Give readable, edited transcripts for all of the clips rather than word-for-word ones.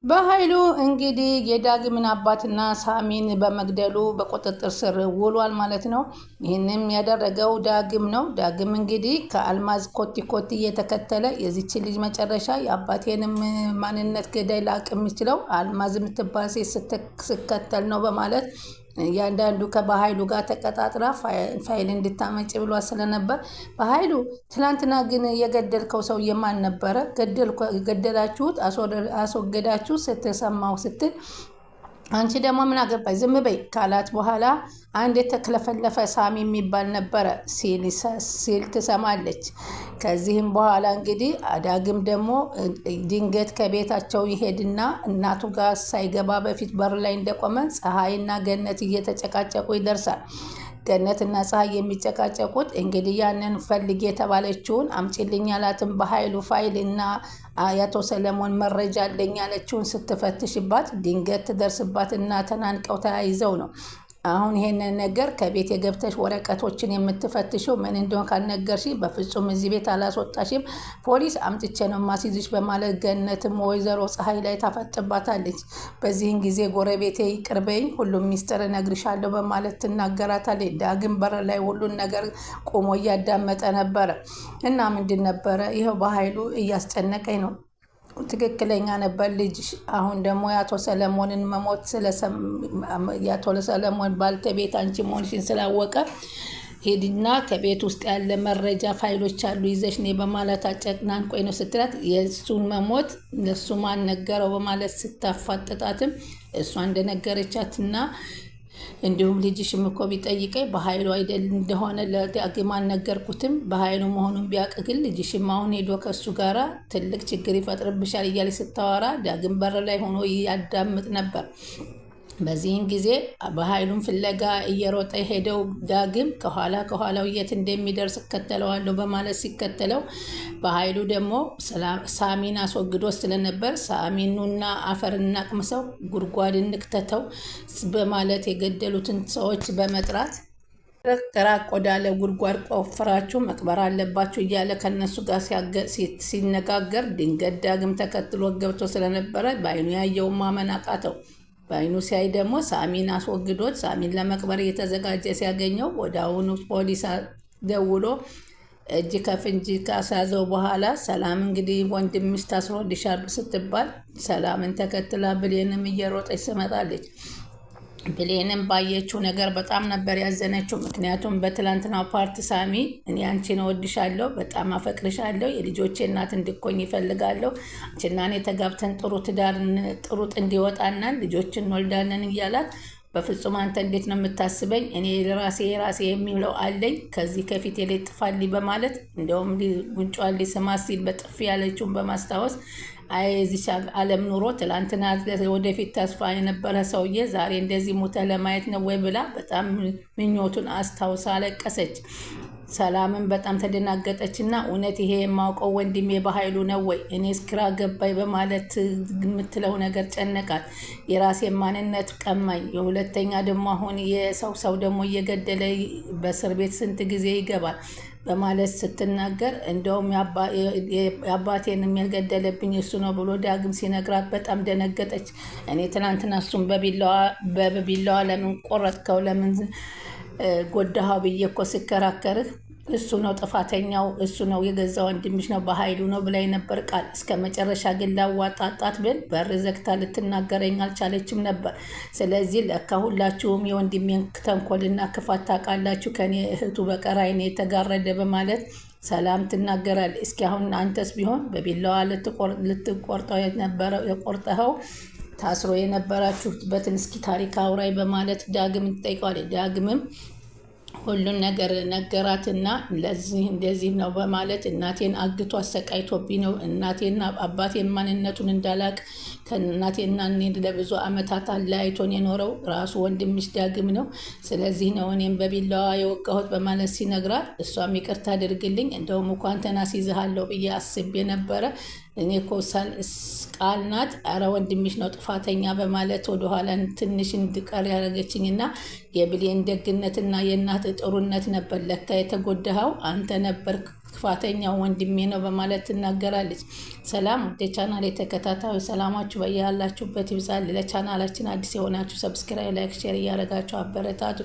በኃይሉ እንግዲህ የዳግምን አባትና ሳሚን በመግደሉ በቁጥጥር ስር ውሏል ማለት ነው። ይህንም ያደረገው ዳግም ነው። ዳግም እንግዲህ ከአልማዝ ኮቲ ኮቲ እየተከተለ የዚች ልጅ መጨረሻ የአባቴንም ማንነት ገዳይ ላቅ የሚችለው አልማዝ የምትባል ሴት ስከተል ነው በማለት እያንዳንዱ በኃይሉ ጋር ተቀጣጥራ ፋይል እንድታመጭ ብሏ ስለነበር በኃይሉ ትናንትና ግን የገደልከው ሰውዬ ማን ነበረ? ገደላችሁት? አስወገዳችሁ ስትሰማው ስትል አንቺ ደግሞ ምን አገባኝ ዝም በይ ካላት በኋላ አንድ የተክለፈለፈ ሳሚ የሚባል ነበረ ሲል ትሰማለች። ከዚህም በኋላ እንግዲህ ዳግም ደግሞ ድንገት ከቤታቸው ይሄድና እናቱ ጋር ሳይገባ በፊት በር ላይ እንደቆመ ፀሐይና ገነት እየተጨቃጨቁ ይደርሳል። ገነትና ፀሐይ የሚጨቃጨቁት እንግዲህ ያንን ፈልግ የተባለችውን አምጪልኝ ያላትን በኃይሉ ፋይል እና የአቶ ሰለሞን መረጃ አለኝ ያለችውን ስትፈትሽባት ድንገት ትደርስባት እና ተናንቀው ተያይዘው ነው። አሁን ይሄንን ነገር ከቤት የገብተሽ ወረቀቶችን የምትፈትሽው ምን እንደሆነ ካልነገርሽ በፍጹም እዚህ ቤት አላስወጣሽም፣ ፖሊስ አምጥቼ ነው ማስይዝሽ በማለት ገነትም ወይዘሮ ፀሐይ ላይ ታፈጥባታለች። በዚህን ጊዜ ጎረቤቴ ይቅርበኝ፣ ሁሉም ሚስጥር እነግርሻለሁ በማለት ትናገራታለች። ዳግም በር ላይ ሁሉን ነገር ቆሞ እያዳመጠ ነበረ እና ምንድን ነበረ ይኸው በኃይሉ እያስጨነቀኝ ነው ትክክለኛ ነበር ልጅ። አሁን ደግሞ የአቶ ሰለሞንን መሞት የአቶ ሰለሞን ባልተቤት አንቺ መሆንሽን ስላወቀ ሄድና ከቤት ውስጥ ያለ መረጃ ፋይሎች አሉ ይዘሽ ነይ በማለት አጨናንቆኝ ነው ስትላት የእሱን መሞት ለሱ ማን ነገረው በማለት ስታፋጥጣትም እሷ እንደነገረቻትና እንዲሁም ልጅሽም እኮ ቢጠይቀኝ በኃይሉ አይደል እንደሆነ ለዳግም አልነገርኩትም፣ በኃይሉ መሆኑን ቢያውቅ ግን ልጅሽም አሁን ሄዶ ከሱ ጋራ ትልቅ ችግር ይፈጥርብሻል እያለች ስታወራ ዳግም በር ላይ ሆኖ ያዳምጥ ነበር። በዚህን ጊዜ በኃይሉን ፍለጋ እየሮጠ ሄደው ዳግም ከኋላው የት እንደሚደርስ እከተለዋለሁ በማለት ሲከተለው በኃይሉ ደግሞ ሳሚን አስወግዶ ስለነበር ሳሚኑና አፈር እናቅምሰው ጉድጓድ እንክተተው በማለት የገደሉትን ሰዎች በመጥራት ራቅ ወዳለ ጉድጓድ ቆፍራችሁ መቅበር አለባችሁ እያለ ከነሱ ጋር ሲነጋገር ድንገት ዳግም ተከትሎ ገብቶ ስለነበረ በዓይኑ ያየውን ማመን አቃተው። በዓይኑ ሲያይ ደግሞ ሳሚን አስወግዶት ሳሚን ለመቅበር እየተዘጋጀ ሲያገኘው ወደ አሁኑ ፖሊስ ደውሎ እጅ ከፍንጅ ካሳዘው በኋላ ሰላም እንግዲህ ወንድምሽ ታስሮልሻል ስትባል ሰላምን ተከትላ ብሌንም እየሮጠች ትመጣለች። ብሌንም ባየችው ነገር በጣም ነበር ያዘነችው። ምክንያቱም በትላንትናው ፓርት ሳሚ እኔ አንቺን እወድሻለሁ፣ በጣም አፈቅርሻለሁ፣ የልጆቼ እናት እንድኮኝ ይፈልጋለሁ፣ አንቺና እኔ ተጋብተን ጥሩ ትዳር ጥሩ ጥንድ ይወጣናል፣ ልጆችን እንወልዳለን እያላት በፍጹም አንተ እንዴት ነው የምታስበኝ? እኔ ራሴ የሚለው አለኝ፣ ከዚህ ከፊት ላይ ጥፋልኝ በማለት እንደውም ጉንጯን ሊስማ ሲል በጥፊ ያለችውን በማስታወስ አይ እዚች ዓለም ኑሮ ትላንትና ወደፊት ተስፋ የነበረ ሰውዬ ዛሬ እንደዚህ ሞተ ለማየት ነው ወይ ብላ በጣም ምኞቱን አስታውሳ አለቀሰች። ሰላምን በጣም ተደናገጠች እና እውነት ይሄ የማውቀው ወንድሜ በኃይሉ ነው ወይ? እኔስ ግራ ገባኝ በማለት የምትለው ነገር ጨነቃት። የራሴ ማንነት ቀማኝ፣ የሁለተኛ ደግሞ አሁን የሰው ደግሞ እየገደለ በእስር ቤት ስንት ጊዜ ይገባል በማለት ስትናገር እንደውም የአባቴን የሚገደለብኝ እሱ ነው ብሎ ዳግም ሲነግራት በጣም ደነገጠች። እኔ ትናንትና እሱን በቢላዋ ለምን ቆረጥከው ለምን ጎዳሃው ብዬ እኮ ስከራከርህ እሱ ነው ጥፋተኛው፣ እሱ ነው የገዛ ወንድምሽ ነው በኃይሉ ነው ብላይ ነበር ቃል። እስከ መጨረሻ ግን ላዋጣጣት ብል በር ዘግታ ልትናገረኝ አልቻለችም ነበር። ስለዚህ ለካ ሁላችሁም የወንድሜን ተንኮልና ክፋት ታውቃላችሁ ከኔ እህቱ በቀር ዓይኔ የተጋረደ በማለት ሰላም ትናገራል። እስኪ አሁን አንተስ ቢሆን በቢላዋ ልትቆርጠው የቆርጠኸው ታስሮ የነበራችሁበትን እስኪ ታሪክ አውራይ በማለት ዳግም ትጠይቀዋለች። ዳግምም ሁሉን ነገር ነገራትና ለዚህ እንደዚህ ነው በማለት እናቴን አግቶ አሰቃይቶብኝ ነው እናቴና አባቴን ማንነቱን እንዳላቅ ከእናቴና እኔ ለብዙ ዓመታት አለያይቶን የኖረው ራሱ ወንድምሽ ዳግም ነው። ስለዚህ ነው እኔም በቢላዋ የወጋሁት በማለት ሲነግራት እሷም ይቅርታ አድርግልኝ እንደውም እኮ አንተን አስይዝሃለሁ ብዬ አስቤ ነበረ እኔ እኮ ቃል ናት፣ ኧረ ወንድምሽ ነው ጥፋተኛ በማለት ወደኋላ ትንሽ እንድቀር ያደረገችኝና የብሌን ደግነትና የእናት ጥሩነት ነበር ለካ የተጎዳኸው አንተ ነበር ክፋተኛው ወንድሜ ነው በማለት ትናገራለች። ሰላም ወደ ቻናል የተከታታዩ ሰላማችሁ በያላችሁበት ይብዛል። ለቻናላችን አዲስ የሆናችሁ ሰብስክራይብ፣ ላይክ፣ ሼር እያደረጋችሁ አበረታቱ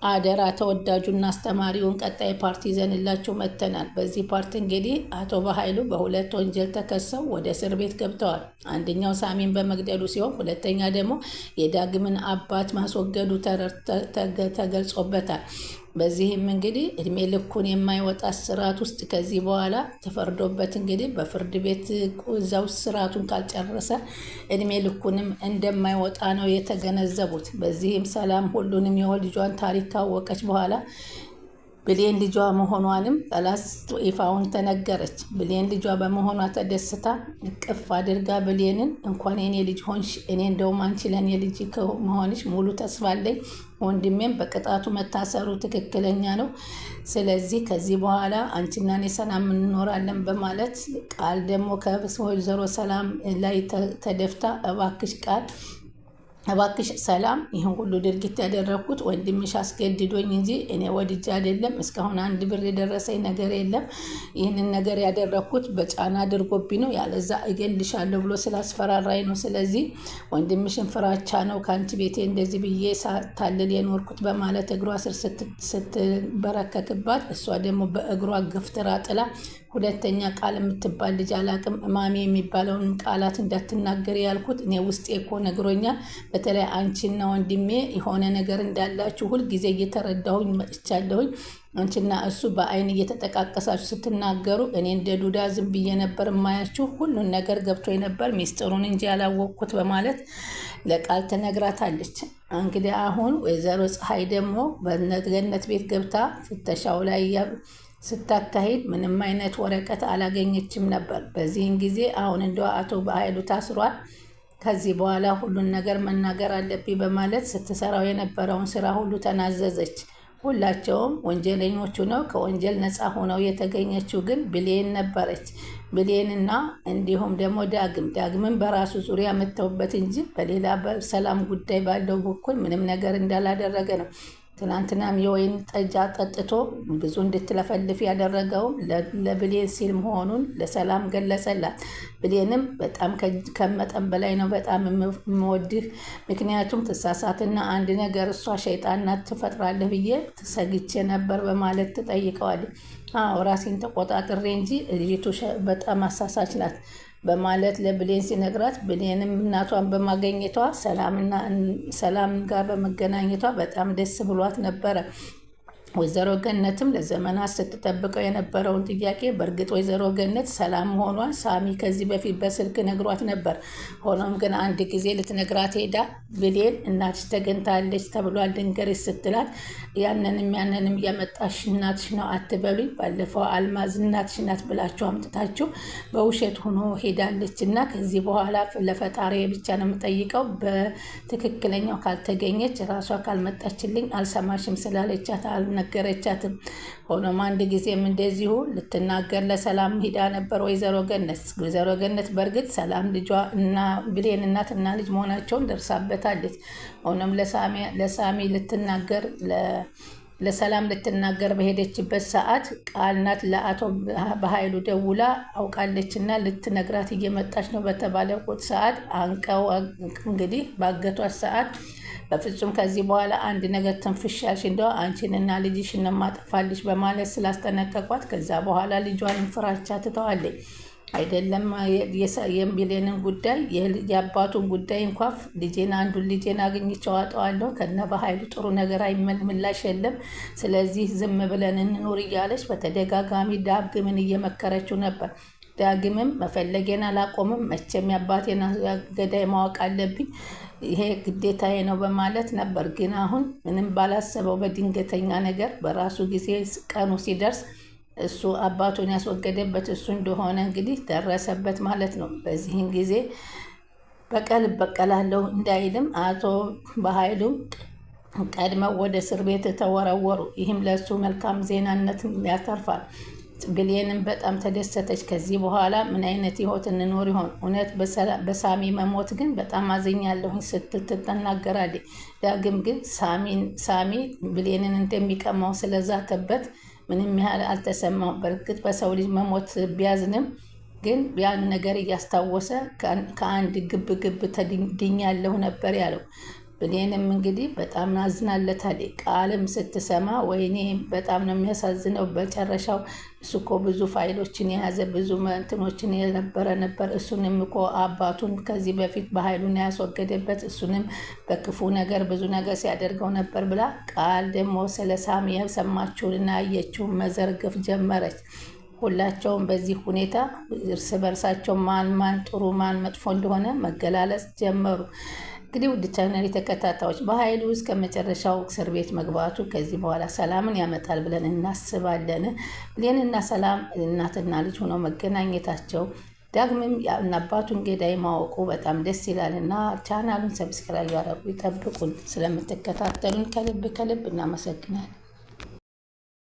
አደራ። ተወዳጁና አስተማሪውን ቀጣይ ፓርቲ ይዘንላችሁ መጥተናል። በዚህ ፓርቲ እንግዲህ አቶ በኃይሉ በሁለት ወንጀል ተከሰው ወደ እስር ቤት ገብተዋል። አንደኛው ሳሚን በመግደሉ ሲሆን ሁለተኛ ደግሞ የዳግምን አባት ማስወገዱ ተገልጾበታል። በዚህም እንግዲህ እድሜ ልኩን የማይወጣ ስርዓት ውስጥ ከዚህ በኋላ ተፈርዶበት እንግዲህ በፍርድ ቤት እዛው ስርዓቱን ካልጨረሰ እድሜ ልኩንም እንደማይወጣ ነው የተገነዘቡት። በዚህም ሰላም ሁሉንም የልጇን ታሪክ ካወቀች በኋላ ብሌን ልጇ መሆኗንም ጠላስ ይፋውን ተነገረች። ብሌን ልጇ በመሆኗ ተደስታ እቅፍ አድርጋ ብሌንን እንኳን የኔ ልጅ ሆንሽ፣ እኔ እንደውም አንቺ ለእኔ ልጅ መሆንሽ ሙሉ ተስፋ አለኝ። ወንድሜም በቅጣቱ መታሰሩ ትክክለኛ ነው። ስለዚህ ከዚህ በኋላ አንቺና እኔ ሰላም እንኖራለን በማለት ቃል ደግሞ ከወይዘሮ ሰላም ላይ ተደፍታ እባክሽ ሰላም፣ ይህን ሁሉ ድርጊት ያደረግኩት ወንድምሽ አስገድዶኝ እንጂ እኔ ወድጄ አይደለም። እስካሁን አንድ ብር የደረሰኝ ነገር የለም። ይህንን ነገር ያደረግኩት በጫና አድርጎብኝ ነው፣ ያለዛ እገልሻለሁ ብሎ ስላስፈራራኝ ነው። ስለዚህ ወንድምሽን ፍራቻ ነው ከአንቺ ቤቴ እንደዚህ ብዬ ሳታልል የኖርኩት በማለት እግሯ ስር ስትበረከክባት፣ እሷ ደግሞ በእግሯ ገፍትራ ጥላ ሁለተኛ ቃል የምትባል ልጅ አላቅም፣ ማሚ የሚባለውን ቃላት እንዳትናገር ያልኩት እኔ ውስጤ እኮ ነግሮኛል። በተለይ አንቺና ወንድሜ የሆነ ነገር እንዳላችሁ ሁልጊዜ እየተረዳሁኝ መጥቻለሁኝ። አንቺና እሱ በአይን እየተጠቃቀሳችሁ ስትናገሩ እኔ እንደ ዱዳ ዝም ብዬ ነበር የማያችሁ። ሁሉን ነገር ገብቶ ነበር ሚስጥሩን እንጂ ያላወቅኩት በማለት ለቃል ትነግራታለች። እንግዲህ አሁን ወይዘሮ ፀሐይ ደግሞ በገነት ቤት ገብታ ፍተሻው ላይ ስታካሂድ ምንም አይነት ወረቀት አላገኘችም ነበር። በዚህን ጊዜ አሁን እንደው አቶ በኃይሉ ታስሯል፣ ከዚህ በኋላ ሁሉን ነገር መናገር አለብኝ በማለት ስትሰራው የነበረውን ስራ ሁሉ ተናዘዘች። ሁላቸውም ወንጀለኞቹ ነው ከወንጀል ነፃ ሆነው የተገኘችው ግን ብሌን ነበረች። ብሌንና እንዲሁም ደግሞ ዳግምን በራሱ ዙሪያ መተውበት እንጂ በሌላ በሰላም ጉዳይ ባለው በኩል ምንም ነገር እንዳላደረገ ነው። ትናንትናም የወይን ጠጅ ጠጥቶ ብዙ እንድትለፈልፍ ያደረገውም ለብሌን ሲል መሆኑን ለሰላም ገለጸላት። ብሌንም በጣም ከመጠን በላይ ነው በጣም የምወድህ፣ ምክንያቱም ትሳሳትና አንድ ነገር እሷ ሸይጣን ናት ትፈጥራለህ ብዬ ተሰግቼ ነበር በማለት ትጠይቀዋለች። ራሴን ተቆጣጥሬ እንጂ ልጅቱ በጣም አሳሳች ናት በማለት ለብሌን ሲነግራት፣ ብሌንም እናቷን በማገኘቷ ሰላም ጋር በመገናኘቷ በጣም ደስ ብሏት ነበረ። ወይዘሮ ገነትም ለዘመናት ስትጠብቀው የነበረውን ጥያቄ በእርግጥ ወይዘሮ ገነት ሰላም መሆኗን ሳሚ ከዚህ በፊት በስልክ ነግሯት ነበር። ሆኖም ግን አንድ ጊዜ ልትነግራት ሄዳ ብሌን እናትሽ ተገኝታለች ተብሏል ልንገርሽ ስትላት፣ ያንንም እያመጣሽ እናትሽ ነው አትበሉኝ፣ ባለፈው አልማዝ እናትሽ ናት ብላችሁ አምጥታችሁ በውሸት ሆኖ ሄዳለች እና ከዚህ በኋላ ለፈጣሪ ብቻ ነው የምጠይቀው፣ በትክክለኛው ካልተገኘች ራሷ ካልመጣችልኝ አልሰማሽም ስላለቻት ነገረቻትም። ሆኖም አንድ ጊዜም እንደዚሁ ልትናገር ለሰላም ሂዳ ነበር ወይዘሮ ገነት በእርግጥ ሰላም ልጇ እና ብሌን እናትና ልጅ መሆናቸውን ደርሳበታለች። ሆኖም ለሰላም ልትናገር በሄደችበት ሰዓት ቃልናት ለአቶ በኃይሉ ደውላ አውቃለችና ልትነግራት እየመጣች ነው በተባለ ሰዓት አንቀው እንግዲህ ባገቷት ሰዓት በፍጹም ከዚህ በኋላ አንድ ነገር ትንፍሻልሽ እንደው አንቺንና ልጅሽን ማጠፋልሽ በማለት ስላስጠነቀቋት ከዛ በኋላ ልጇን ፍራቻ ትተዋለች። አይደለም የብሌንን ጉዳይ የአባቱን ጉዳይ እንኳ አንዱን ልጄን አግኝቼው አጠዋለሁ ከነ በኃይሉ ጥሩ ነገር ምላሽ የለም፣ ስለዚህ ዝም ብለን እንኖር እያለች በተደጋጋሚ ዳግምን እየመከረችው ነበር። ዳግምም መፈለጌን አላቆምም፣ መቼም የአባቴን ገዳይ ማወቅ አለብኝ፣ ይሄ ግዴታዬ ነው በማለት ነበር። ግን አሁን ምንም ባላሰበው በድንገተኛ ነገር በራሱ ጊዜ ቀኑ ሲደርስ እሱ አባቱን ያስወገደበት እሱ እንደሆነ እንግዲህ ደረሰበት ማለት ነው። በዚህን ጊዜ በቀል እበቀላለሁ እንዳይልም አቶ በኃይሉም ቀድመው ወደ እስር ቤት ተወረወሩ። ይህም ለእሱ መልካም ዜናነት ያተርፋል። ብሌንም በጣም ተደሰተች። ከዚህ በኋላ ምን አይነት ህይወት እንኖር ይሆን? እውነት በሳሚ መሞት ግን በጣም አዝኛለሁኝ ስትል ትናገራለች። ዳግም ግን ሳሚ ብሌንን እንደሚቀማው ስለዛተበት ምንም ያህል አልተሰማው። በእርግጥ በሰው ልጅ መሞት ቢያዝንም ግን ያን ነገር እያስታወሰ ከአንድ ግብ ድኛለሁ ነበር ያለው። ብሌንም እንግዲህ በጣም አዝናለታለች። ቃልም ስትሰማ ወይኔ በጣም ነው የሚያሳዝነው። በጨረሻው እሱ እኮ ብዙ ፋይሎችን የያዘ ብዙ እንትኖችን የነበረ ነበር። እሱንም እኮ አባቱን ከዚህ በፊት በኃይሉን ያስወገደበት እሱንም በክፉ ነገር ብዙ ነገር ሲያደርገው ነበር ብላ ቃል ደግሞ ስለ ሳሚ የሰማችውንና ያየችውን መዘርገፍ ጀመረች። ሁላቸውም በዚህ ሁኔታ እርስ በርሳቸው ማን ጥሩ ማን መጥፎ እንደሆነ መገላለጽ ጀመሩ። እንግዲህ ውድ ቻናል ተከታታዮች በኃይሉ እስከ መጨረሻው እስር ቤት መግባቱ ከዚህ በኋላ ሰላምን ያመጣል ብለን እናስባለን። ብሌንና ሰላም እናትና ልጅ ሆነው መገናኘታቸው ዳግምም አባቱን ገዳይ ማወቁ በጣም ደስ ይላልና ቻናሉን ሰብስክራይብ ያደርጉ ይጠብቁን። ስለምትከታተሉን ከልብ እናመሰግናለን።